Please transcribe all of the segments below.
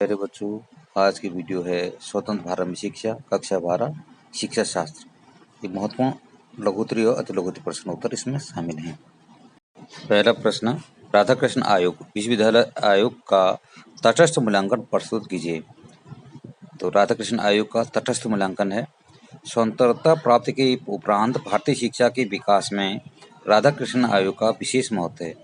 प्यारे बच्चों, आज की वीडियो है स्वतंत्र भारत में शिक्षा कक्षा 12 शिक्षा शास्त्र। ये महत्वपूर्ण लघुत्तरीय और अति लघुत्तरीय प्रश्न उत्तर इसमें शामिल हैं। पहला प्रश्न, राधाकृष्ण आयोग विश्वविद्यालय आयोग का तटस्थ मूल्यांकन प्रस्तुत कीजिए। तो राधाकृष्ण आयोग का तटस्थ मूल्यांकन है, स्वतंत्रता प्राप्ति के उपरांत भारतीय शिक्षा के विकास में राधाकृष्ण आयोग का विशेष महत्व है।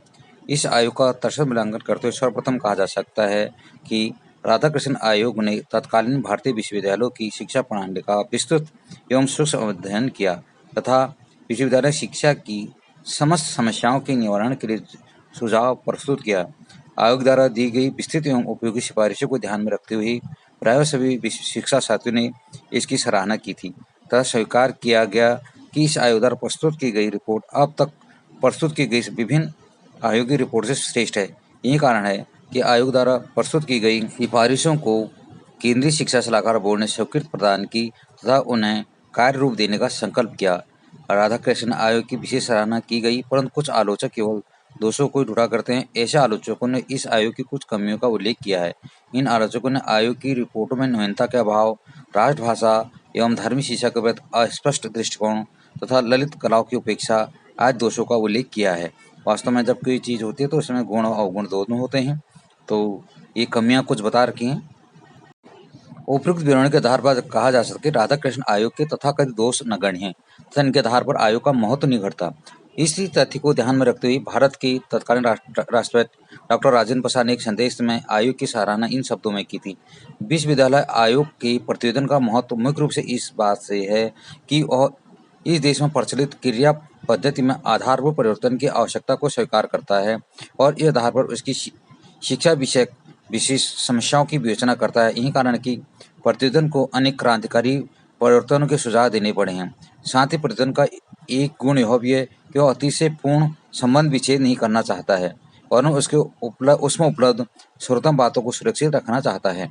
इस आयोग का तटस्थ मूल्यांकन करते हुए सर्वप्रथम कहा जा सकता है कि राधाकृष्ण आयोग ने तत्कालीन भारतीय विश्वविद्यालयों की शिक्षा प्रणाली का विस्तृत एवं सूक्ष्म अध्ययन किया तथा विश्वविद्यालय शिक्षा की समस्त समस्याओं के निवारण के लिए सुझाव प्रस्तुत किया। आयोग द्वारा दी गई विस्तृत एवं उपयोगी सिफारिशों को ध्यान में रखते हुए प्राय सभी शिक्षा साथियों ने इसकी सराहना की थी तथा स्वीकार किया गया कि इस आयोग द्वारा प्रस्तुत की गई रिपोर्ट अब तक प्रस्तुत की गई विभिन्न आयोगी रिपोर्ट से श्रेष्ठ है। यही कारण है कि आयोग द्वारा प्रस्तुत की गई सिफारिशों को केंद्रीय शिक्षा सलाहकार बोर्ड ने स्वीकृति प्रदान की तथा उन्हें कार्य रूप देने का संकल्प किया। राधाकृष्ण आयोग की विशेष सराहना की गई, परंतु कुछ आलोचक केवल दोषों को ढूंढा करते हैं। ऐसे आलोचकों ने इस आयोग की कुछ कमियों का उल्लेख किया है। इन आलोचकों ने आयोग की रिपोर्टों में नवीनता के अभाव, राष्ट्रभाषा एवं धार्मिक शिक्षा के प्रति अस्पष्ट दृष्टिकोण तथा ललित कलाओं की उपेक्षा आदि दोषों का उल्लेख किया है। वास्तव में जब कोई चीज़ होती है तो उसमें गुण और अवगुण दोनों होते हैं। तो ये कमियां कुछ बता रखी हैं। उपयुक्त विवरण के आधार पर कहा जा सकता है कि राधाकृष्ण आयोग के तथाकथित दोष नगण्य हैं तथा इनके आधार पर आयोग का महत्व नहीं घटता। इसी तथ्य को ध्यान में रखते हुए भारत के तत्कालीन राष्ट्रपति डॉक्टर राजेंद्र प्रसाद ने एक संदेश में आयोग की सराहना इन शब्दों में की थी। विश्वविद्यालय आयोग के प्रतिवेदन का महत्व मुख्य रूप से इस बात से है कि वह इस देश में प्रचलित क्रिया पद्धति में आधारभूत परिवर्तन की आवश्यकता को स्वीकार करता है और इस आधार पर उसकी शिक्षा विषयक विशेष समस्याओं की विवेचना करता है। यही कारण कि प्रतिवेदन को अनेक क्रांतिकारी परिवर्तनों के सुझाव देने पड़े हैं। साथ ही प्रतिवेदन का एक गुण यह भी है कि वह अति से पूर्ण संबंध विच्छेद नहीं करना चाहता है और उसमें उपलब्ध सर्वोत्तम बातों को सुरक्षित रखना चाहता है।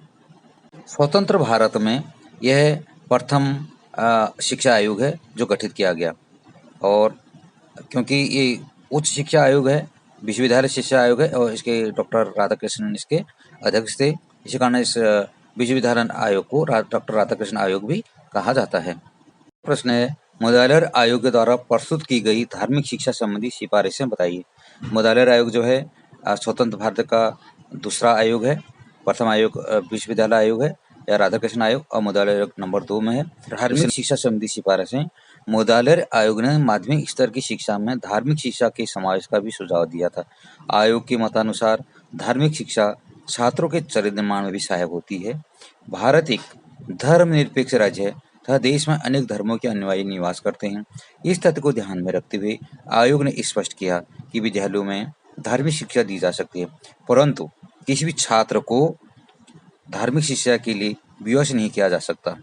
स्वतंत्र भारत में यह प्रथम शिक्षा आयोग है जो गठित किया गया, और क्योंकि ये उच्च शिक्षा आयोग है, विश्वविद्यालय शिक्षा आयोग है और इसके डॉक्टर राधाकृष्णन इसके अध्यक्ष थे, इसी कारण इस विश्वविद्यालय आयोग को डॉक्टर राधाकृष्ण आयोग भी कहा जाता है। प्रश्न है, मोदालेर आयोग के द्वारा प्रस्तुत की गई धार्मिक शिक्षा संबंधी सिफारिशें बताइए। मोदालेर आयोग जो है स्वतंत्र भारत का दूसरा आयोग है। प्रथम आयोग विश्वविद्यालय आयोग है या राधाकृष्ण आयोग, और मोदालेर आयोग नंबर 2 में है। धार्मिक शिक्षा संबंधी सिफारिशें, मोदालेर आयोग ने माध्यमिक स्तर की शिक्षा में धार्मिक शिक्षा के समावेश का भी सुझाव दिया था। आयोग के मतानुसार धार्मिक शिक्षा छात्रों के चरित्र निर्माण में भी सहायक होती है। भारत एक धर्मनिरपेक्ष राज्य है तथा देश में अनेक धर्मों के अनुयायी निवास करते हैं। इस तथ्य को ध्यान में रखते हुए आयोग ने स्पष्ट किया कि विद्यालयों में धार्मिक शिक्षा दी जा सकती है, परंतु किसी भी छात्र को धार्मिक शिक्षा के लिए विवश नहीं किया जा सकता।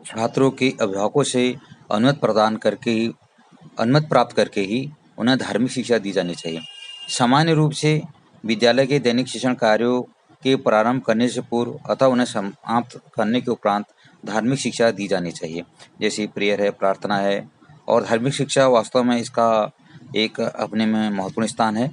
छात्रों के अभिभावकों से अनुमति प्राप्त करके ही उन्हें धार्मिक शिक्षा दी जानी चाहिए। सामान्य रूप से विद्यालय के दैनिक शिक्षण कार्यों के प्रारंभ करने से पूर्व अथवा उन्हें समाप्त करने के उपरांत धार्मिक शिक्षा दी जानी चाहिए, जैसे प्रेयर है, प्रार्थना है। और धार्मिक शिक्षा वास्तव में इसका एक अपने में महत्वपूर्ण स्थान है।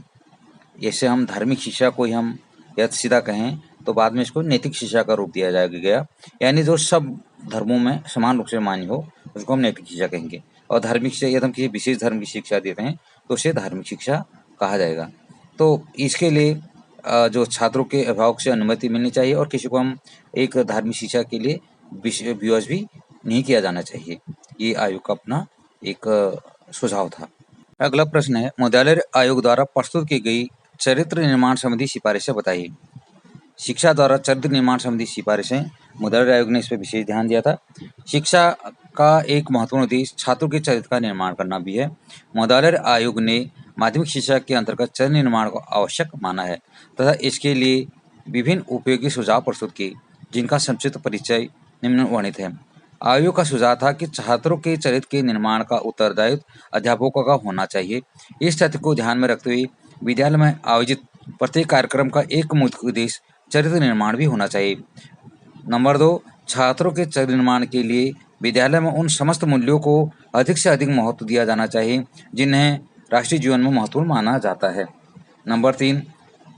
ऐसे हम धार्मिक शिक्षा को ही हम यदि सीधा कहें तो बाद में इसको नैतिक शिक्षा का रूप दिया गया, यानी जो सब धर्मों में समान रूप से मान्य हो उसको हम नैतिक शिक्षा कहेंगे। और धार्मिक शिक्षा यदि हम किसी विशेष धर्म की शिक्षा देते हैं तो उसे धार्मिक शिक्षा कहा जाएगा। तो इसके लिए जो छात्रों के अभिभावक से अनुमति मिलनी चाहिए और किसी को हम एक धार्मिक शिक्षा के लिए विवश भी नहीं किया जाना चाहिए। ये आयोग का अपना एक सुझाव था। अगला प्रश्न है, मोदालेर आयोग द्वारा प्रस्तुत की गई चरित्र निर्माण संबंधी सिफारिशें बताइए। शिक्षा द्वारा चरित्र निर्माण संबंधी सिफारिशें, मोदालेर आयोग ने इस पर विशेष ध्यान दिया था। शिक्षा का एक महत्वपूर्ण उद्देश्य छात्रों के चरित्र का निर्माण करना भी है। मोदालेर आयोग ने माध्यमिक शिक्षा के अंतर्गत चरित्र निर्माण को आवश्यक माना है तथा इसके लिए विभिन्न उपयोगी सुझाव प्रस्तुत किए, जिनका संक्षिप्त परिचय निम्नवर्णित है। आयोग का सुझाव था कि छात्रों के चरित्र के निर्माण का उत्तरदायित्व अध्यापकों का होना चाहिए। इस तथ्य को ध्यान में रखते हुए विद्यालय में आयोजित प्रत्येक कार्यक्रम का एक मुख्य उद्देश्य चरित्र निर्माण भी होना चाहिए। नंबर 2, छात्रों के चरित्र निर्माण के लिए विद्यालय में उन समस्त मूल्यों को अधिक से अधिक महत्व दिया जाना चाहिए जिन्हें राष्ट्रीय जीवन में महत्वपूर्ण माना जाता है। नंबर 3,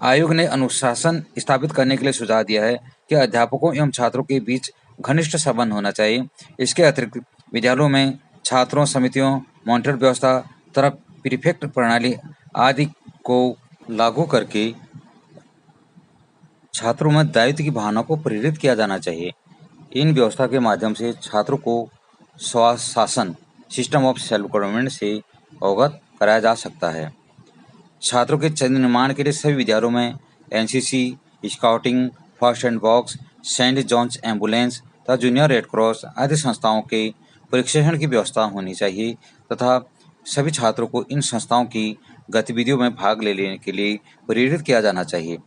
आयोग ने अनुशासन स्थापित करने के लिए सुझाव दिया है। कि अध्यापकों एवं छात्रों के बीच घनिष्ठ संबंध होना चाहिए। इसके अतिरिक्त विद्यालयों में छात्रों समितियों, मॉनिटर व्यवस्था तथा प्रीफेक्ट प्रणाली आदि को लागू करके छात्रों में दायित्व की भावना को प्रेरित किया जाना चाहिए। इन व्यवस्था के माध्यम से छात्रों को स्वशासन सिस्टम ऑफ सेल्फ गवर्नमेंट से अवगत कराया जा सकता है। छात्रों के चरित्र निर्माण के लिए सभी विद्यालयों में NCC, scouting, first aid box, Saint John's Ambulance तथा जूनियर रेड क्रॉस आदि संस्थाओं के प्रशिक्षण की व्यवस्था होनी चाहिए तथा सभी छात्रों को इन संस्थाओं की गतिविधियों में भाग लेने के लिए प्रेरित किया जाना चाहिए।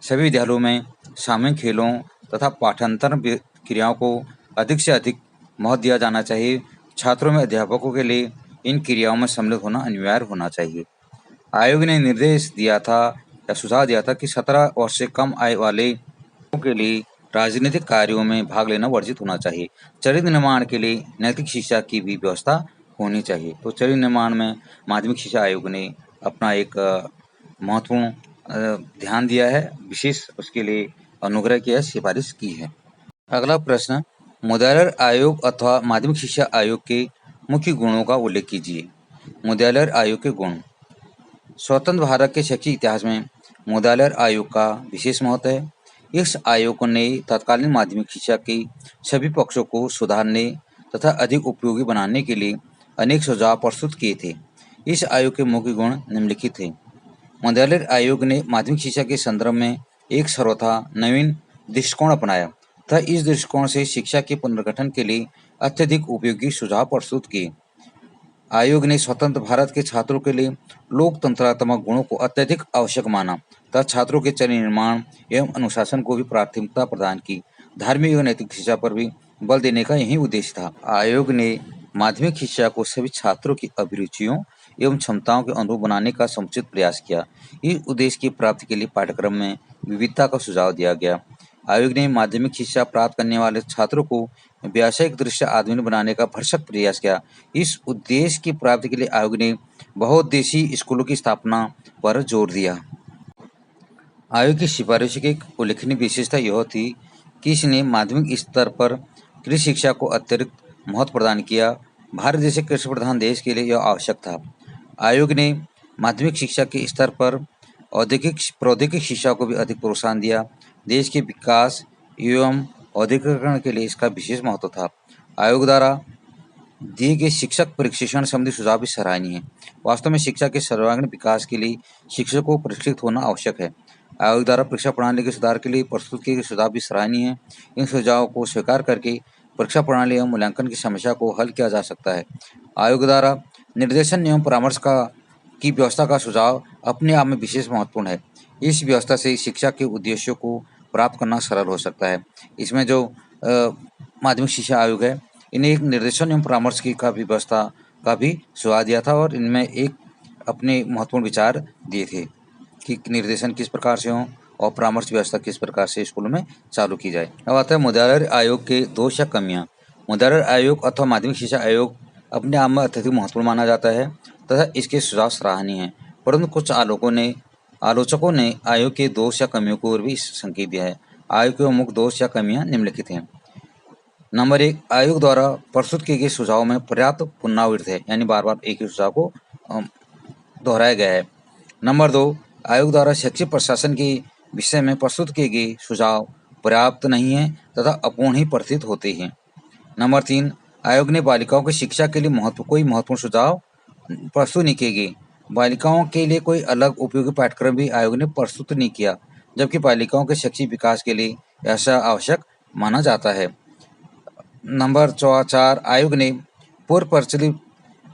सभी विद्यालयों में सामूहिक खेलों तथा पाठांतर क्रियाओं को अधिक से अधिक महत्व दिया जाना चाहिए। छात्रों में अध्यापकों के लिए इन क्रियाओं में सम्मिलित होना अनिवार्य होना चाहिए। आयोग ने निर्देश दिया था या सुझाव दिया था कि 17 वर्ष से कम आयु वाले लोगों के लिए राजनीतिक कार्यों में भाग लेना वर्जित होना चाहिए। चरित्र निर्माण के लिए नैतिक शिक्षा की भी व्यवस्था होनी चाहिए। तो चरित्र निर्माण में माध्यमिक शिक्षा आयोग ने अपना एक महत्वपूर्ण ध्यान दिया है, विशेष उसके लिए अनुग्रह किया है, सिफारिश की है। अगला प्रश्न, मुद्रालय आयोग अथवा माध्यमिक शिक्षा आयोग के मुख्य गुणों का उल्लेख कीजिए। मुद्रालय आयोग के गुण। स्वतंत्र भारत के शैक्षिक इतिहास में मुद्रालय आयोग का विशेष महत्व है। इस आयोग ने तत्कालीन माध्यमिक शिक्षा के सभी पक्षों को सुधारने तथा अधिक उपयोगी बनाने के लिए अनेक सुझाव प्रस्तुत किए थे। इस आयोग के मुख्य गुण निम्नलिखित थे। मुद्रालय आयोग ने माध्यमिक शिक्षा के संदर्भ में एक सर्वथा नवीन दृष्टिकोण अपनाया तथा इस दृष्टिकोण से शिक्षा के पुनर्गठन के लिए अत्यधिक उपयोगी सुझाव प्रस्तुत किए। आयोग ने स्वतंत्र भारत के छात्रों के लिए लोकतंत्रात्मक गुणों को अत्यधिक आवश्यक माना तथा छात्रों के चरित्र निर्माण एवं अनुशासन को भी प्राथमिकता प्रदान की। धार्मिक एवं नैतिक शिक्षा पर भी बल देने का यही उद्देश्य था। आयोग ने माध्यमिक शिक्षा को सभी छात्रों की अभिरुचियों एवं क्षमताओं के अनुरूप बनाने का समुचित प्रयास किया। इस उद्देश्य की प्राप्ति के लिए पाठ्यक्रम में विविधता का सुझाव दिया गया। आयोग ने माध्यमिक शिक्षा प्राप्त करने वाले छात्रों को व्यावसायिक दृष्टि आधुनिक बनाने का भरसक प्रयास किया। इस उद्देश्य की प्राप्ति के लिए आयोग ने बहुउद्देशीय स्कूलों की स्थापना पर जोर दिया। आयोग की सिफारिश की एक उल्लेखनीय विशेषता यह थी कि इसने माध्यमिक स्तर पर कृषि शिक्षा को अतिरिक्त महत्व प्रदान किया। भारत जैसे कृषि प्रधान देश के लिए यह आवश्यक था। आयोग ने माध्यमिक शिक्षा के स्तर पर औद्योगिक प्रौद्योगिक शिक्षा को भी अधिक प्रोत्साहन दिया। देश के विकास एवं औद्योगिकरण के लिए इसका विशेष महत्व था। आयोग द्वारा दिए गए शिक्षक प्रशिक्षण संबंधी सुझाव भी सराहनीय है। वास्तव में शिक्षा के सर्वांगीण विकास के लिए शिक्षकों को प्रशिक्षित होना आवश्यक है। आयोग द्वारा परीक्षा प्रणाली के सुधार के लिए प्रस्तुत किए गए सुझाव भी सराहनीय है। इन सुझावों को स्वीकार करके परीक्षा प्रणाली एवं मूल्यांकन की समस्या को हल किया जा सकता है। आयोग द्वारा निर्देशन एवं परामर्श की व्यवस्था का सुझाव अपने आप में विशेष महत्वपूर्ण है। इस व्यवस्था से शिक्षा के उद्देश्यों को प्राप्त करना सरल हो सकता है। इसमें जो माध्यमिक शिक्षा आयोग है, इन्हें एक निर्देशन एवं परामर्श की का भी व्यवस्था का भी सुझाव दिया था और इनमें एक अपने महत्वपूर्ण विचार दिए थे कि निर्देशन किस प्रकार से हों और परामर्श व्यवस्था किस प्रकार से स्कूलों में चालू की जाए। अब आता है मुद्रालय आयोग के दोष या कमियाँ। मुद्रालय आयोग अथवा माध्यमिक शिक्षा आयोग अपने आप में अत्यधिक महत्वपूर्ण माना जाता है तथा इसके सुझाव सराहनीय हैं, परंतु कुछ आलोचकों ने आयोग के दोष या कमियों को भी संकेत दिया है। आयोग के मुख्य दोष या कमियां निम्नलिखित हैं। नंबर 1, आयोग द्वारा प्रस्तुत किए गए सुझावों में पर्याप्त पुनरावृत्ति है, यानी बार बार एक ही सुझाव को दोहराया गया है। नंबर 2, आयोग द्वारा शैक्षिक प्रशासन के विषय में प्रस्तुत किए गए सुझाव पर्याप्त नहीं है तथा अपूर्ण ही प्रतीत होते हैं। नंबर 3, आयोग ने बालिकाओं की शिक्षा के लिए कोई महत्वपूर्ण सुझाव प्रस्तुत नहीं किए गए। बालिकाओं के लिए कोई अलग उपयोगी पाठ्यक्रम भी आयोग ने प्रस्तुत नहीं किया, जबकि बालिकाओं के शैक्षिक विकास के लिए ऐसा आवश्यक माना जाता है। नंबर 4, आयोग ने पूर्व प्रचलित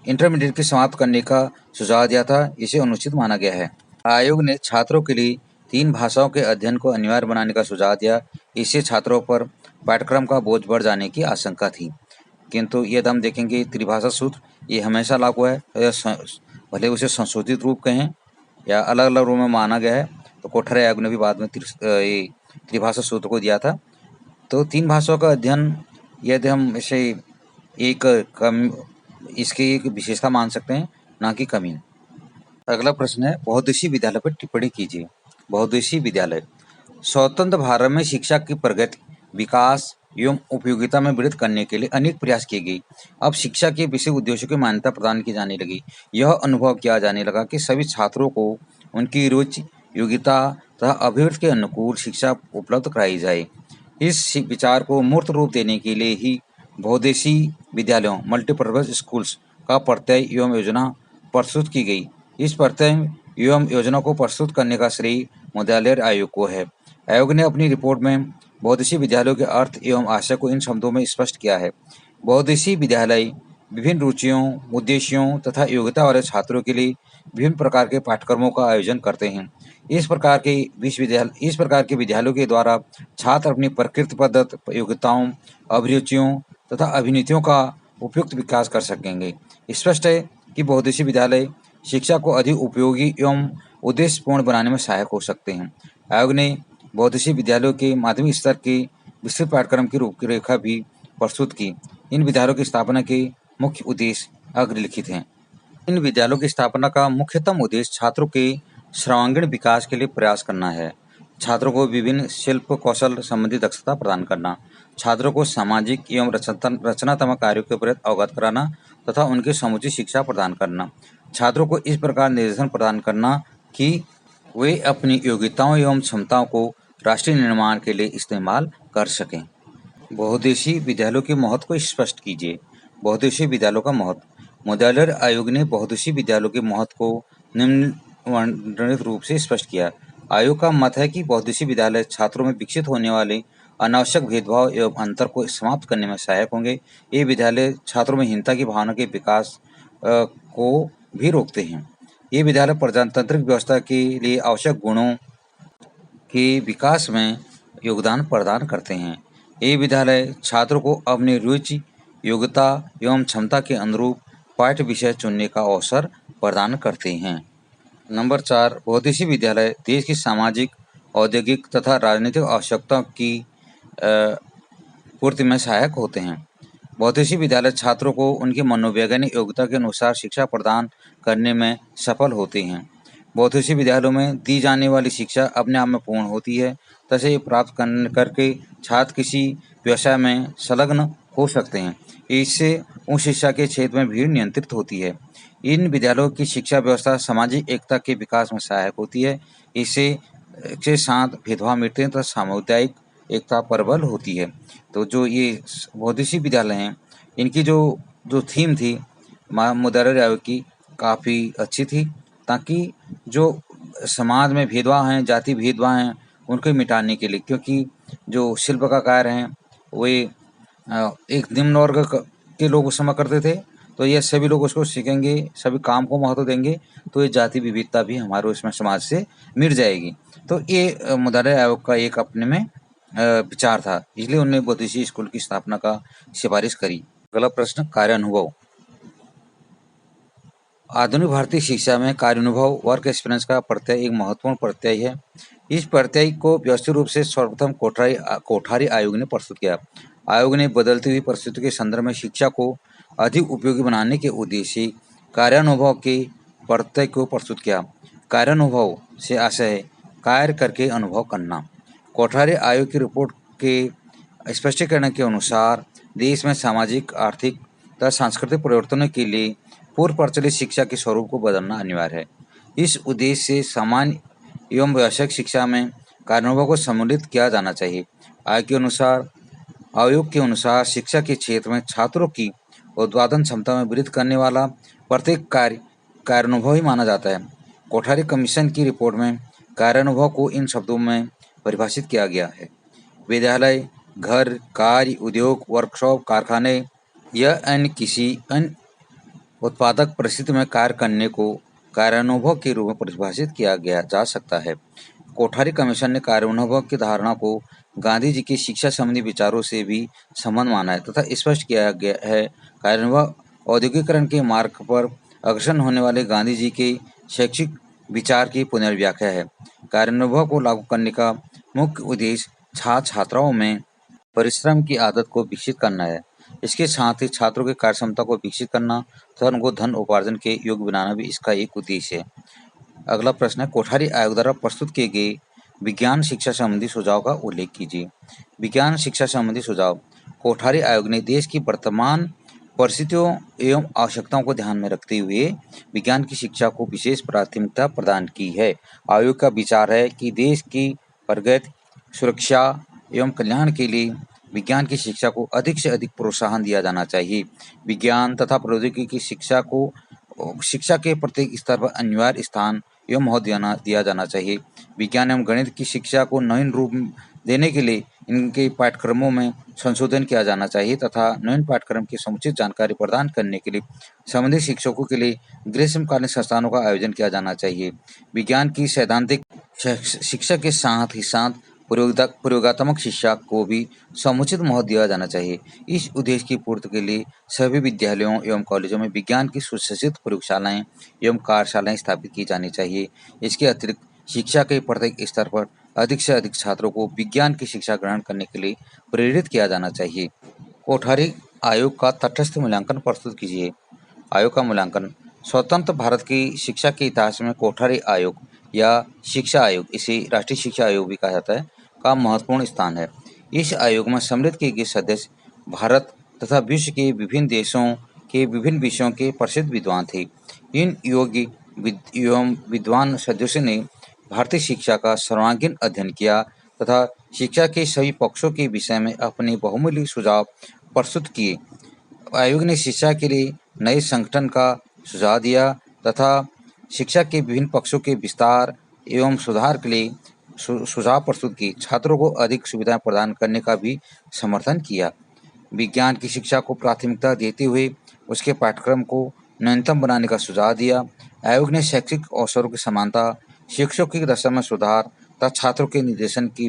इंटरमीडिएट की समाप्त करने का सुझाव दिया था, इसे अनुचित माना गया है। आयोग ने छात्रों के लिए 3 भाषाओं के अध्ययन को अनिवार्य बनाने का सुझाव दिया, इससे छात्रों पर पाठ्यक्रम का बोझ बढ़ जाने की आशंका थी। किंतु यदि हम देखेंगे त्रिभाषा सूत्र ये हमेशा लागू है, भले उसे संशोधित रूप कहें या अलग अलग रूप में माना गया है। तो कोठारी आयोग ने भी बाद में त्रिभाषा सूत्र को दिया था। तो 3 भाषाओं का अध्ययन यदि हम इसे इसकी एक विशेषता मान सकते हैं, ना कि कमी। अगला प्रश्न है, बहुउद्देशीय विद्यालय पर टिप्पणी कीजिए। बहुउद्देशीय विद्यालय स्वतंत्र भारत में शिक्षा की प्रगति, विकास एवं उपयोगिता में वृद्धि करने के लिए अनेक प्रयास किए गए। अब शिक्षा के विषय उद्देश्यों को मान्यता प्रदान की जाने लगी। यह अनुभव किया जाने लगा कि सभी छात्रों को उनकी रुचि, योग्यता तथा अभिरुचि के अनुकूल शिक्षा उपलब्ध कराई जाए। इस विचार को मूर्त रूप देने के लिए ही बहुउद्देशीय विद्यालयों मल्टीपर्पज स्कूल्स का प्रत्यय एवं योजना प्रस्तुत की गई। इस प्रत्यय एवं योजना को प्रस्तुत करने का श्रेय मुद्यालय आयोग को है। आयोग ने अपनी रिपोर्ट में बहुउद्देशीय विद्यालयों के अर्थ एवं आशय को इन शब्दों में स्पष्ट किया है। बहुउद्देशीय विद्यालय विभिन्न रुचियों, उद्देश्यों तथा योग्यता वाले छात्रों के लिए विभिन्न प्रकार के पाठ्यक्रमों का आयोजन करते हैं। इस प्रकार के विद्यालयों के द्वारा छात्र अपनी प्रकृतिबद्ध योग्यताओं, अभिरुचियों तथा अभिनीतियों का उपयुक्त विकास कर सकेंगे। स्पष्ट है कि बहुउद्देशीय विद्यालय शिक्षा को अधिक उपयोगी एवं उद्देश्यपूर्ण बनाने में सहायक हो सकते हैं। आयोग ने बहुउद्देशीय विद्यालयों के माध्यमिक स्तर के विस्तृत पाठ्यक्रम की रूपरेखा भी प्रस्तुत की। इन विद्यालयों की स्थापना के मुख्य उद्देश्य अग्रलिखित हैं। इन विद्यालयों की स्थापना का मुख्यतम उद्देश्य छात्रों के सर्वांगीण विकास के लिए प्रयास करना है। छात्रों को विभिन्न शिल्प कौशल संबंधी दक्षता प्रदान करना, छात्रों को सामाजिक एवं रचनात्मक कार्यों के प्रति अवगत कराना तथा उनकी समुचित शिक्षा प्रदान करना। छात्रों को इस प्रकार निर्देशन प्रदान करना कि वे अपनी योग्यताओं एवं क्षमताओं को राष्ट्रीय निर्माण के लिए इस्तेमाल कर सकें। बहुउद्देशीय विद्यालयों के महत्व को स्पष्ट कीजिए। बहुउद्देशीय विद्यालयों का महत्व। मुद्यालय आयोग ने बहुउद्देशीय विद्यालयों के महत्व को निम्नलिखित रूप से स्पष्ट किया। आयोग का मत है कि बहुउद्देशीय विद्यालय छात्रों में विकसित होने वाले अनावश्यक भेदभाव एवं अंतर को समाप्त करने में सहायक होंगे। ये विद्यालय छात्रों में हीनता की भावना के विकास को भी रोकते हैं। ये विद्यालय प्रजातांत्रिक व्यवस्था के लिए आवश्यक गुणों के विकास में योगदान प्रदान करते हैं। ये विद्यालय छात्रों को अपनी रुचि, योग्यता एवं क्षमता के अनुरूप पाठ्य विषय चुनने का अवसर प्रदान करते हैं। नंबर 4, बहुउद्देशीय विद्यालय देश की सामाजिक, औद्योगिक तथा राजनीतिक आवश्यकताओं की पूर्ति में सहायक होते हैं। बहुउद्देशीय विद्यालय छात्रों को उनकी मनोवैज्ञानिक योग्यता के अनुसार शिक्षा प्रदान करने में सफल होते हैं। बहुउद्देशीय विद्यालयों में दी जाने वाली शिक्षा अपने आप में पूर्ण होती है तथा ये प्राप्त करके छात्र किसी व्यवसाय में संलग्न हो सकते हैं। इससे उच्च शिक्षा के क्षेत्र में भीड़ नियंत्रित होती है। इन विद्यालयों की शिक्षा व्यवस्था सामाजिक एकता के विकास में सहायक होती है। इससे के साथ भेदभाव मिटते हैं तथा सामुदायिक एकता प्रबल होती है। तो जो ये बहुउद्देशीय विद्यालय हैं, इनकी जो थीम थी मुद्यालय आयोग की काफ़ी अच्छी थी, ताकि जो समाज में भेदभाव हैं, जाति भेदभाव हैं, उनको मिटाने के लिए, क्योंकि जो शिल्पकार हैं वे एक निम्न वर्ग के लोग उस समय करते थे, तो ये सभी लोग उसको सीखेंगे, सभी काम को महत्व देंगे, तो ये जाति विविधता भी हमारे उसमें समाज से मिट जाएगी। तो ये मुद्यालय आयोग का एक अपने में विचार था, इसलिए उन्होंने बहुउद्देशीय स्कूल की स्थापना का सिफारिश करी। अगला प्रश्न, कार्य अनुभव। आधुनिक भारतीय शिक्षा में कार्यानुभव वर्क एक्सपीरियंस का प्रत्यय एक महत्वपूर्ण प्रत्यय है। इस प्रत्यय को व्यवस्थित रूप से सर्वप्रथम कोठारी आयोग ने प्रस्तुत किया। आयोग ने बदलती हुई परिस्थितियों के संदर्भ में शिक्षा को अधिक उपयोगी बनाने के उद्देश्य से कार्यानुभव के प्रत्यय को प्रस्तुत किया। कार्यानुभव से आशय है कार्य करके अनुभव करना। कोठारी आयोग की रिपोर्ट के स्पष्टीकरण के अनुसार देश में सामाजिक, आर्थिक तथा सांस्कृतिक परिवर्तनों के लिए पूर्व प्रचलित शिक्षा के स्वरूप को बदलना अनिवार्य है। इस उद्देश्य से सामान्य एवं व्यावसायिक शिक्षा में कार्यानुभव को सम्मिलित किया जाना चाहिए। आयोग के अनुसार शिक्षा के क्षेत्र में छात्रों की उत्पादन क्षमता में वृद्धि करने वाला प्रत्येक कार्य कार्यानुभव ही माना जाता है। कोठारी कमीशन की रिपोर्ट में कार्यानुभव को इन शब्दों में परिभाषित किया गया है: विद्यालय, घर, कार्य, उद्योग, वर्कशॉप, कारखाने या अन्य किसी अन्य उत्पादक परिस्थिति में कार्य करने को कार्यानुभव के रूप में परिभाषित किया गया जा सकता है। कोठारी कमीशन ने कार्यानुभव की धारणा को गांधी जी के शिक्षा संबंधी विचारों से भी संबंध माना है तथा स्पष्ट किया गया है। कार्यानुभव औद्योगिकरण के मार्ग पर अग्रसर होने वाले गांधी जी के शैक्षिक विचार की पुनर्व्याख्या है। कार्यानुभव को लागू करने का मुख्य उद्देश्य छात्र छात्राओं में परिश्रम की आदत को विकसित करना है। इसके साथ ही छात्रों की कार्य क्षमता को विकसित करना तथा उनको धन उपार्जन के योग्य बनाना भी इसका एक उद्देश्य है। अगला प्रश्न है, कोठारी आयोग द्वारा प्रस्तुत किए गए विज्ञान शिक्षा संबंधी सुझाव का उल्लेख कीजिए। विज्ञान शिक्षा संबंधी सुझाव। कोठारी आयोग ने देश की वर्तमान परिस्थितियों एवं आवश्यकताओं को ध्यान में रखते हुए विज्ञान की शिक्षा को विशेष प्राथमिकता प्रदान की है। आयोग का विचार है कि देश की प्रगति, सुरक्षा एवं कल्याण के लिए विज्ञान की शिक्षा को अधिक से अधिक प्रोत्साहन दिया जाना चाहिए। विज्ञान तथा प्रौद्योगिकी की शिक्षा को शिक्षा के प्रत्येक स्तर पर अनिवार्य स्थान एवं महत्व दिया जाना चाहिए। विज्ञान एवं गणित की शिक्षा को नवीन रूप देने के लिए इनके पाठ्यक्रमों में संशोधन किया जाना चाहिए तथा नवीन पाठ्यक्रम की समुचित जानकारी प्रदान करने के लिए संबंधित शिक्षकों के लिए ग्रीष्मकालीन संस्थानों का आयोजन किया जाना चाहिए। विज्ञान की सैद्धांतिक शिक्षा के साथ ही साथ प्रयोगात्मक शिक्षा को भी समुचित महत्व दिया जाना चाहिए। इस उद्देश्य की पूर्ति के लिए सभी विद्यालयों एवं कॉलेजों में विज्ञान की सुसज्जित प्रयोगशालाएं एवं कार्यशालाएं स्थापित की जानी चाहिए। इसके अतिरिक्त शिक्षा के प्रत्येक स्तर पर अधिक से अधिक छात्रों को विज्ञान की शिक्षा ग्रहण करने के लिए प्रेरित किया जाना चाहिए। कोठारी आयोग का तटस्थ मूल्यांकन प्रस्तुत कीजिए। आयोग का मूल्यांकन। स्वतंत्र भारत की शिक्षा के इतिहास में कोठारी आयोग या शिक्षा आयोग, इसे राष्ट्रीय शिक्षा आयोग भी कहा जाता है, का महत्वपूर्ण स्थान है। इस आयोग में सम्मिलित किए गए सदस्य भारत तथा विश्व के विभिन्न देशों के विभिन्न विषयों के प्रसिद्ध विद्वान थे। इन योग्य एवं विद्वान सदस्यों ने भारतीय शिक्षा का सर्वांगीण अध्ययन किया तथा शिक्षा के सभी पक्षों के विषय में अपने बहुमूल्य सुझाव प्रस्तुत किए। आयोग ने शिक्षा के लिए नए संगठन का सुझाव दिया तथा शिक्षा के विभिन्न पक्षों के विस्तार एवं सुधार के लिए सुझाव प्रस्तुत किए। छात्रों को अधिक सुविधाएं प्रदान करने का भी समर्थन किया। विज्ञान की शिक्षा को प्राथमिकता देते हुए उसके पाठ्यक्रम को न्यूनतम बनाने का सुझाव दिया। आयोग ने शैक्षिक अवसरों की समानता, शिक्षकों की दशा में सुधार तथा छात्रों के निर्देशन की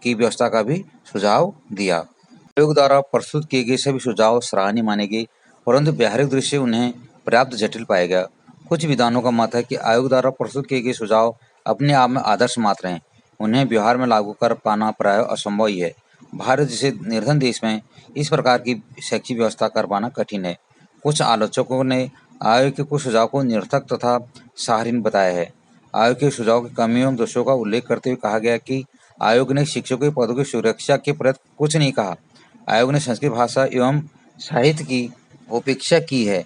व्यवस्था का भी सुझाव दिया। आयोग द्वारा प्रस्तुत किए गए सभी सुझाव सराहनीय माने गए, परंतु व्यावहारिक दृष्टि से उन्हें पर्याप्त जटिल पाया गया। कुछ विद्वानों का मत है कि आयोग द्वारा प्रस्तुत किए गए सुझाव अपने आप में आदर्श मात्र हैं, उन्हें व्यवहार में लागू कर पाना प्रायः असंभव ही है। भारत जैसे निर्धन देश में इस प्रकार की शैक्षिक व्यवस्था कर पाना कठिन है। कुछ आलोचकों ने आयोग के कुछ सुझाव को निरर्थक तथा सहारहीन बताया है। आयोग के सुझाव की कमियों एवं दोषों का उल्लेख करते हुए कहा गया कि आयोग ने शिक्षकों के पदों की सुरक्षा के प्रति कुछ नहीं कहा। आयोग ने संस्कृत भाषा एवं साहित्य की उपेक्षा की है।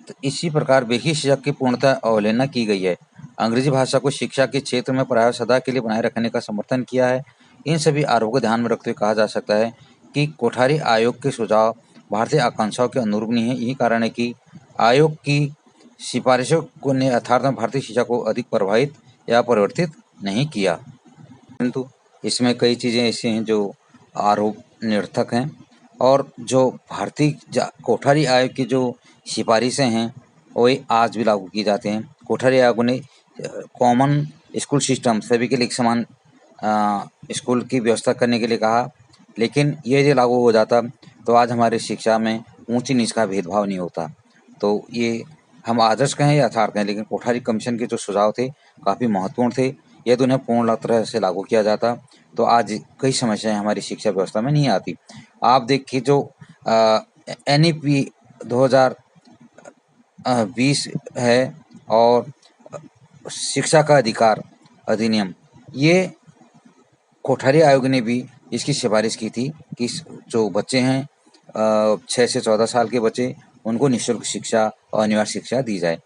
तो इसी प्रकार बेहद शिक्षा की पूर्णतः अवहेलना की गई है। अंग्रेजी भाषा को शिक्षा के क्षेत्र में प्रायः सदा के लिए बनाए रखने का समर्थन किया है। इन सभी आरोपों को ध्यान में रखते हुए कहा जा सकता है कि कोठारी आयोग के सुझाव भारतीय आकांक्षाओं के अनुरूप नहीं है। यही कारण है कि आयोग की सिफारिशों ने यथार्थ में भारतीय शिक्षा को अधिक प्रभावित या परिवर्तित नहीं किया, परंतु इसमें कई चीज़ें ऐसी हैं जो आरोप निरर्थक हैं और जो भारतीय कोठारी आयोग की जो सिफारिशें हैं वही आज भी लागू की जाते हैं। कोठारी आयोग ने कॉमन स्कूल सिस्टम, सभी के लिए एक समान स्कूल की व्यवस्था करने के लिए कहा, लेकिन ये यदि लागू हो जाता तो आज हमारी शिक्षा में ऊंची नीच का भेदभाव नहीं होता। तो ये हम आदर्श कहें या यथार्थ कहें, लेकिन कोठारी कमीशन के जो सुझाव थे काफ़ी महत्वपूर्ण थे। यदि उन्हें पूर्ण तरह से लागू किया जाता तो आज कई समस्याएं हमारी शिक्षा व्यवस्था में नहीं आती। आप देखिए जो NEP 2020 है और शिक्षा का अधिकार अधिनियम, ये कोठारी आयोग ने भी इसकी सिफारिश की थी कि जो बच्चे हैं 6 से 14 साल के बच्चे, उनको निःशुल्क शिक्षा और अनिवार्य शिक्षा दी जाए।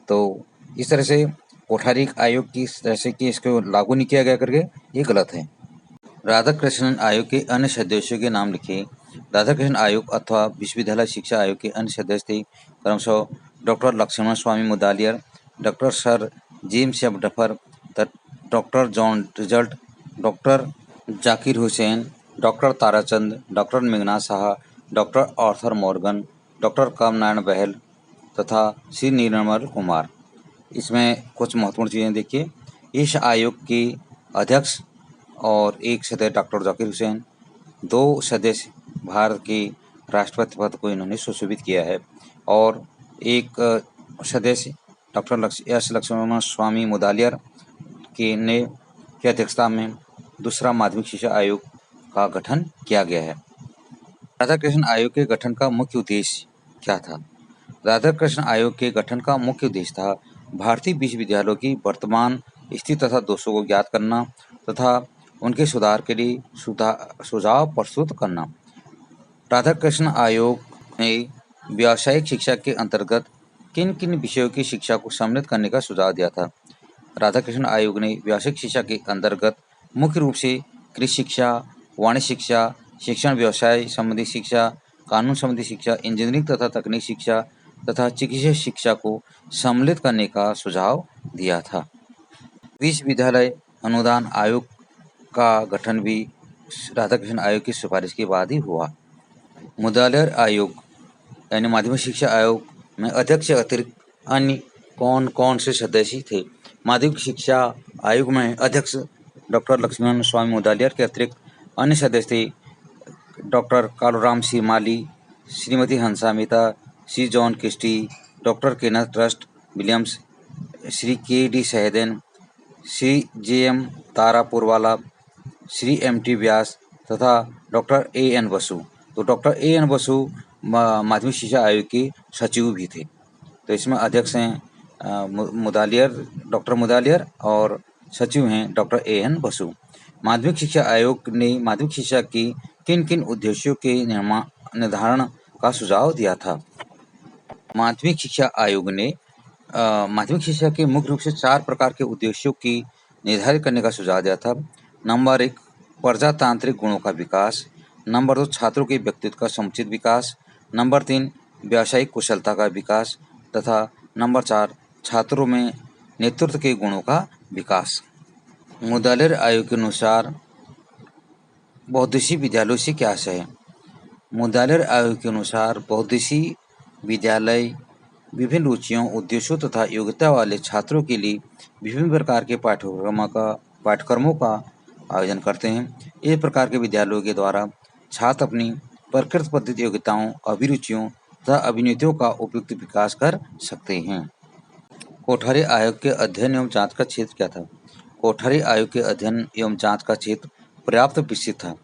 तो इस तरह से कोठारी आयोग की जैसे कि इसको लागू नहीं किया गया करके ये गलत है। राधाकृष्णन आयोग के अन्य सदस्यों के नाम लिखिए। राधाकृष्णन आयोग अथवा विश्वविद्यालय शिक्षा आयोग के अन्य सदस्य थे क्रमशः doctor Lakshman Swami Mudaliar, doctor sir James F Duffer, doctor John रिजल्ट, doctor Zakir Hussain, doctor Tarachand, doctor Meghnath Shah, doctor Arthur Morgan, doctor Kamnarayan Bahl तथा श्री निर्मल कुमार। इसमें कुछ महत्वपूर्ण चीज़ें देखिए। इस आयोग के अध्यक्ष और एक सदस्य डॉक्टर जाकिर हुसैन, 2 सदस्य भारत के राष्ट्रपति पद को इन्होंने सुशोभित किया है और एक सदस्य डॉक्टर एस लक्ष्मण स्वामी मुदालियर की अध्यक्षता में दूसरा माध्यमिक शिक्षा आयोग का गठन किया गया है। राधाकृष्णन आयोग के गठन का मुख्य उद्देश्य क्या था? राधाकृष्णन आयोग के गठन का मुख्य उद्देश्य था भारतीय विश्वविद्यालयों की वर्तमान स्थिति तथा दोषों को ज्ञात करना तथा उनके सुधार के लिए सुझाव प्रस्तुत करना। राधाकृष्ण आयोग ने व्यावसायिक शिक्षा के अंतर्गत किन किन विषयों की शिक्षा को सम्मिलित करने का सुझाव दिया था? राधाकृष्ण आयोग ने व्यावसायिक शिक्षा के अंतर्गत मुख्य रूप से कृषि शिक्षा, वाणिज्य शिक्षा, शिक्षण व्यवसाय संबंधी शिक्षा, कानून संबंधी शिक्षा, इंजीनियरिंग तथा तकनीक शिक्षा तथा चिकित्सा शिक्षा को सम्मिलित करने का सुझाव दिया था। विश्वविद्यालय अनुदान आयोग का गठन भी राधाकृष्ण आयोग की सिफारिश के बाद ही हुआ। मुदालियार आयोग यानी माध्यमिक शिक्षा आयोग में अध्यक्ष से अतिरिक्त अन्य कौन कौन से सदस्य थे? माध्यमिक शिक्षा आयोग में अध्यक्ष डॉक्टर लक्ष्मण स्वामी मुदालियार के अतिरिक्त अन्य सदस्य थे doctor Kaluram C Mali, Shrimati Hansa Mehta, Shri John Christie, doctor Kenneth ट्रस्ट Williams, Shri K D. Sahden, Shri J M. Taraporewala, Shri M.T. Vyas तथा डॉक्टर A.N. बसु। तो डॉक्टर A.N. बसु माध्यमिक शिक्षा आयोग के सचिव भी थे। तो इसमें अध्यक्ष हैं मुदालियार, डॉक्टर मुदालियार, और सचिव हैं डॉक्टर A.N. बसु। माध्यमिक शिक्षा आयोग ने माध्यमिक शिक्षा की किन किन उद्देश्यों के निर्धारण का सुझाव दिया था? माध्यमिक शिक्षा आयोग ने माध्यमिक शिक्षा के मुख्य रूप से 4 प्रकार के उद्देश्यों की निर्धारित करने का सुझाव दिया था। नंबर 1, प्रजातांत्रिक गुणों का विकास। नंबर 2, छात्रों के व्यक्तित्व का समुचित विकास। नंबर 3, व्यावसायिक कुशलता का विकास तथा नंबर 4, छात्रों में नेतृत्व के गुणों का विकास। मुदालियार आयोग के अनुसार बहुउद्देशीय विद्यालयों से क्या आशय है? मुदालियार आयोग के अनुसार बहुउद्देशीय विद्यालय विभिन्न रुचियों, उद्देश्यों तथा योग्यता वाले छात्रों के लिए विभिन्न प्रकार के पाठ्यक्रमों का आयोजन करते हैं। इस प्रकार के विद्यालयों के द्वारा छात्र अपनी प्रकृत पद्धति योग्यताओं, अभिरुचियों तथा अभिनीतियों का उपयुक्त विकास कर सकते हैं। कोठारी आयोग के अध्ययन एवं जांच का क्षेत्र क्या था? कोठारी आयोग के अध्ययन एवं जांच का क्षेत्र पर्याप्त विस्तृत था।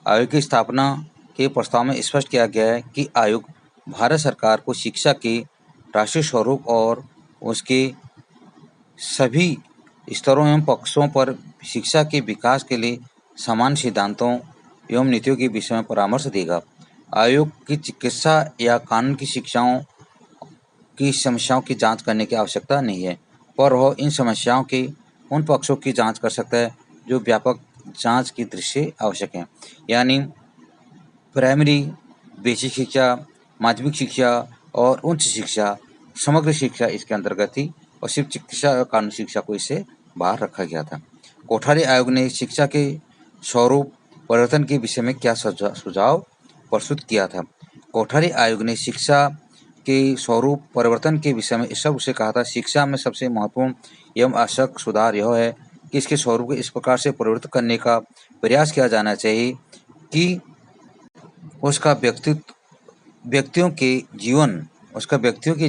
आयोग की स्थापना के प्रस्ताव में स्पष्ट किया गया है कि आयोग भारत सरकार को शिक्षा के राष्ट्रीय स्वरूप और उसके सभी स्तरों एवं पक्षों पर शिक्षा के विकास के लिए समान सिद्धांतों एवं नीतियों के विषय में परामर्श देगा। आयोग की चिकित्सा या कानून की शिक्षाओं की समस्याओं की जांच करने की आवश्यकता नहीं है, पर वह इन समस्याओं के उन पक्षों की जांच कर सकता है जो व्यापक जांच की दृष्टि से आवश्यक हैं, यानी प्राइमरी, बेसिक शिक्षा, माध्यमिक शिक्षा और उच्च शिक्षा, समग्र शिक्षा इसके अंतर्गत थी और सिर्फ चिकित्सा और कानूनी शिक्षा को इससे बाहर रखा गया था। कोठारी आयोग ने शिक्षा के स्वरूप परिवर्तन के विषय में क्या सुझाव प्रस्तुत किया था? कोठारी आयोग ने शिक्षा के स्वरूप परिवर्तन के विषय में इस सब उसे कहा था, शिक्षा में सबसे महत्वपूर्ण एवं आवश्यक सुधार यह है कि इसके स्वरूप को इस प्रकार से परिवर्तित करने का प्रयास किया जाना चाहिए कि उसका व्यक्तियों के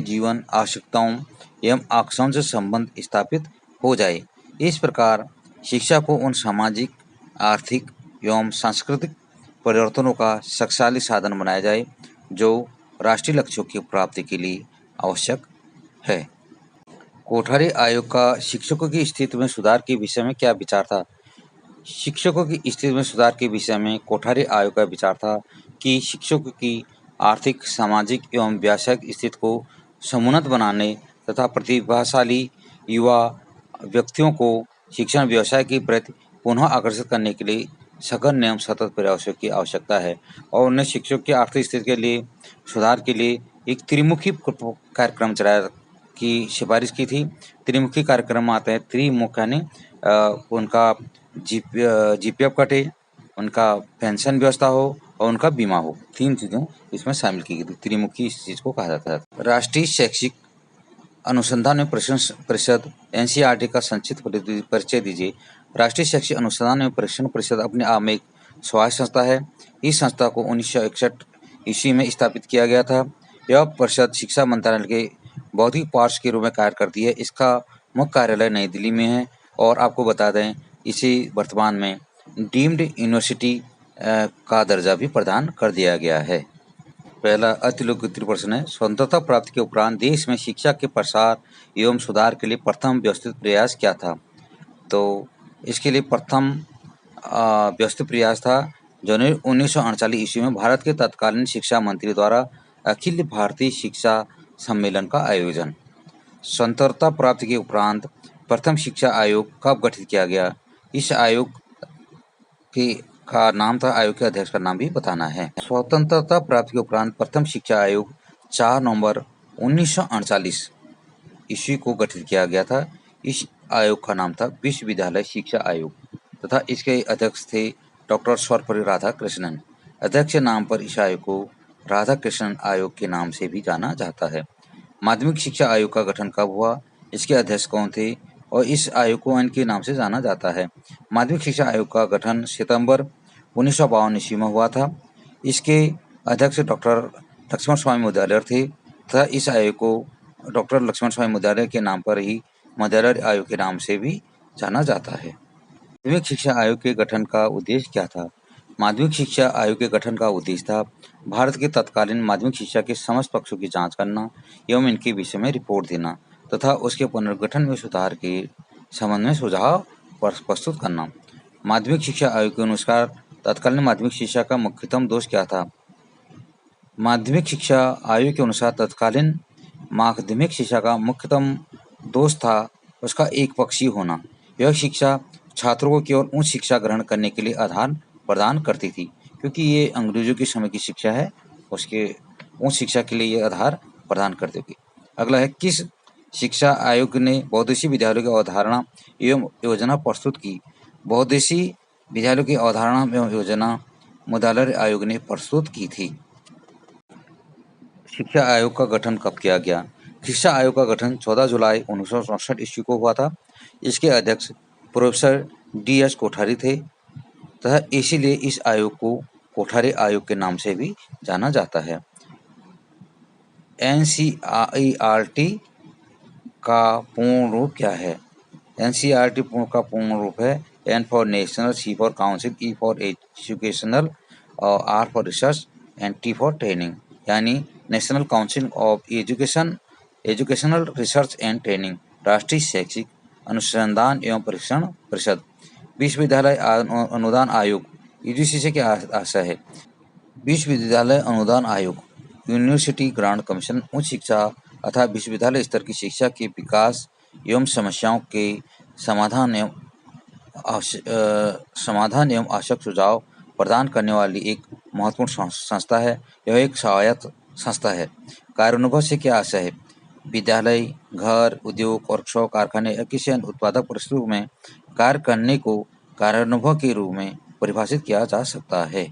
जीवन आवश्यकताओं एवं आकांक्षाओं से संबंध स्थापित हो जाए। इस प्रकार शिक्षा को उन सामाजिक, आर्थिक एवं सांस्कृतिक परिवर्तनों का शक्तिशाली साधन बनाया जाए जो राष्ट्रीय लक्ष्यों की प्राप्ति के लिए आवश्यक है। कोठारी आयोग का शिक्षकों की स्थिति में सुधार के विषय में क्या विचार था? शिक्षकों की स्थिति में सुधार के विषय में कोठारी आयोग का विचार था कि शिक्षकों की आर्थिक, सामाजिक एवं व्यावसायिक स्थिति को समुन्नत बनाने तथा प्रतिभाशाली युवा व्यक्तियों को शिक्षण व्यवसाय के प्रति पुनः आकर्षित करने के लिए सघन एवं सतत प्रयासों की आवश्यकता है और उन्हें शिक्षकों की आर्थिक स्थिति के लिए सुधार के लिए एक त्रिमुखी कार्यक्रम चलाया की सिफारिश की थी। त्रिमुखी कार्यक्रम आते हैं, त्रिमुख यानी उनका जीपीएफ कटे, उनका पेंशन व्यवस्था हो और उनका बीमा हो, 3 चीज़ें इसमें शामिल की गई थी। त्रिमुखी इस चीज़ को कहा जाता है। राष्ट्रीय शैक्षिक अनुसंधान एवं प्रशिक्षण परिषद NCERT का संक्षिप्त परिचय दीजिए। राष्ट्रीय शैक्षिक अनुसंधान एवं प्रशिक्षण परिषद अपने आप में एक स्वायत्त संस्था है। इस संस्था को 1961 ईस्वी में स्थापित किया गया था। यह परिषद शिक्षा मंत्रालय के बौद्धिक पार्षद के रूप में कार्य करती है। इसका मुख्य कार्यालय नई दिल्ली में है और आपको बता दें इसे वर्तमान में डीम्ड यूनिवर्सिटी का दर्जा भी प्रदान कर दिया गया है। पहला अति लोकप्रिय प्रश्न है, स्वतंत्रता प्राप्ति के उपरांत देश में शिक्षा के प्रसार एवं सुधार के लिए प्रथम व्यवस्थित प्रयास क्या था? तो इसके लिए प्रथम व्यस्त प्रयास था जो 1948 ईस्वी में भारत के तत्कालीन शिक्षा मंत्री द्वारा अखिल भारतीय शिक्षा सम्मेलन का आयोजन। स्वतंत्रता प्राप्ति के उपरांत प्रथम शिक्षा आयोग कब गठित किया गया? इस आयोग के आयोग के अध्यक्ष का नाम भी बताना है। स्वतंत्रता प्राप्ति के उपरांत प्रथम शिक्षा आयोग 4 नवंबर 1948 ईस्वी को गठित किया गया था। इस आयोग का नाम था विश्वविद्यालय शिक्षा आयोग तथा इसके अध्यक्ष थे डॉक्टर सर्वपल्ली राधाकृष्णन। अध्यक्ष के नाम पर इस आयोग को राधाकृष्णन आयोग के नाम से भी जाना जाता है। माध्यमिक शिक्षा आयोग का गठन कब हुआ? इसके अध्यक्ष कौन थे और इस आयोग को इनके नाम से जाना जाता है? माध्यमिक शिक्षा आयोग का गठन सितंबर 1952 ईस्वी में हुआ था। इसके अध्यक्ष डॉक्टर लक्ष्मण स्वामी मुद्गल थे तथा इस आयोग को डॉक्टर लक्ष्मण स्वामी मुद्गल के नाम पर ही मुद्गल आयोग के नाम से भी जाना जाता है। माध्यमिक शिक्षा आयोग के गठन का उद्देश्य क्या था? माध्यमिक शिक्षा आयोग के गठन का उद्देश्य था भारत के तत्कालीन माध्यमिक शिक्षा के समस्त पक्षों की जांच करना एवं इनके विषय में रिपोर्ट देना तथा उसके पुनर्गठन में सुधार के संबंध में सुझाव प्रस्तुत करना। माध्यमिक शिक्षा आयोग के अनुसार तत्कालीन माध्यमिक शिक्षा का मुख्यतम दोष क्या था? माध्यमिक शिक्षा आयोग के अनुसार तत्कालीन माध्यमिक शिक्षा का मुख्यतम दोष था उसका एक पक्षीय होना। यह शिक्षा छात्रों को केवल उच्च शिक्षा ग्रहण करने के लिए आधार प्रदान करती थी, क्योंकि ये अंग्रेजों के समय की शिक्षा है, उसके उच्च शिक्षा के लिए ये आधार प्रदान करती थी। अगला है, किस शिक्षा आयोग ने बहुउद्देशीय विद्यालयों की अवधारणा एवं योजना प्रस्तुत की? बहुउद्देशीय विद्यालयों की अवधारणा एवं योजना मुद्गल आयोग ने प्रस्तुत की थी। शिक्षा आयोग का गठन कब किया गया? शिक्षा आयोग का गठन 14 जुलाई 1964 ईस्वी को हुआ था। इसके अध्यक्ष प्रोफेसर D.S. कोठारी थे तथा इसीलिए इस आयोग को कोठारी आयोग के नाम से भी जाना जाता है। NCERT का पूर्ण रूप क्या है? NCERT का पूर्ण रूप है N for national, C for council, E for educational और R for research and T for training, यानी national council of educational research and training, राष्ट्रीय शैक्षिक अनुसंधान एवं प्रशिक्षण परिषद। विश्वविद्यालय अनुदान आयोग UGC से क्या आशय है? विश्वविद्यालय अनुदान आयोग यूनिवर्सिटी ग्रांट कमीशन उच्च शिक्षा अथवा विश्वविद्यालय स्तर की शिक्षा के विकास एवं समस्याओं के समाधान एवं आवश्यक सुझाव प्रदान करने वाली एक महत्वपूर्ण संस्था है। यह एक स्वायत्त संस्था है। कार्यानुभव से क्या आशय है? विद्यालय, घर, उद्योग, वर्कशॉप, कारखाने या किसी अन्य उत्पादक परिस्थितियों में कार्य करने को कार्यानुभव के रूप में परिभाषित किया जा सकता है।